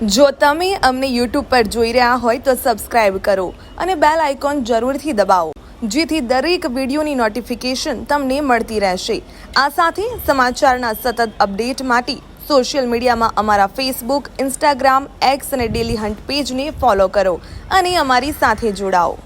જો તમે અમને યુટ્યુબ પર જોઈ રહ્યા હોય તો સબસ્ક્રાઇબ કરો અને બેલ આઇકોન જરૂરથી દબાવો, જેથી દરેક વિડીયોની નોટિફિકેશન તમને મળતી રહેશે। આ સાથે સમાચારના સતત અપડેટ માટે સોશિયલ મીડિયામાં અમારા ફેસબુક, ઇન્સ્ટાગ્રામ, એક્સ અને ડેલી હન્ટ પેજને ફોલો કરો અને અમારી સાથે જોડાઓ।